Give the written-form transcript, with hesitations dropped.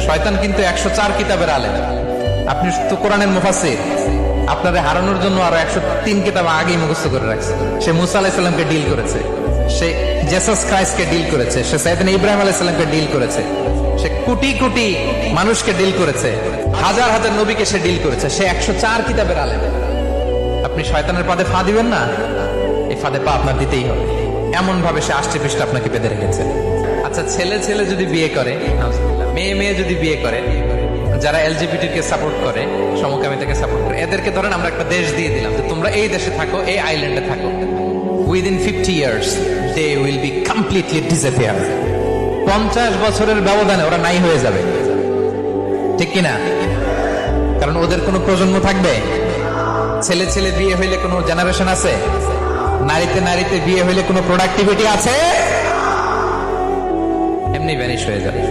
শয়তান কিন্তু 104 কিতাবের আলেম। আপনি তো কোরআনের মুফাসসির, আপনারে হারানোর জন্য আরো 103 কিতাব আগেই মুখস্থ করে রাখছে। সে মুসা আলাইহিস সালামকে ডিল করেছে, সে জেসাস ক্রাইস্টকে ডিল করেছে, সে সাইয়েদনা ইব্রাহিম আলাইহিস সালামকে ডিল করেছে, সে কোটি কোটি মানুষকে ডিল করেছে, হাজার হাজার নবীকে সে ডিল করেছে। সে 104 কিতাবের আলেম। আপনি শয়তানের পাদে ফা দিবেন না, এই ফাঁদে পা আপনার দিতেই হবে। এমন ভাবে সে আষ্টে পৃষ্ঠে আপনাকে বেঁধে রেখেছে। আচ্ছা, ছেলে ছেলে যদি বিয়ে করে, মেয়ে মেয়ে যদি বিয়ে করে, যারা এলজিবিটি কে সাপোর্ট করে, সমকামিতাকে সাপোর্ট করে, এদেরকে ধরেন আমরা একটা দেশ দিয়ে দিলাম যে তোমরা এই দেশে থাকো, এই আইল্যান্ডে থাকো, within 50 years they will be completely disappear। 50 বছরের ব্যবধানে ওরা নাই হয়ে যাবে, ঠিক কিনা? কারণ ওদের কোনো প্রজন্ম থাকবে? ছেলে ছেলে বিয়ে হইলে কোনো জেনারেশন আছে? নারীতে নারীতে বিয়ে হইলে কোনো প্রোডাক্টিভিটি আছে? এমনি ভ্যানিশ হয়ে যাবে।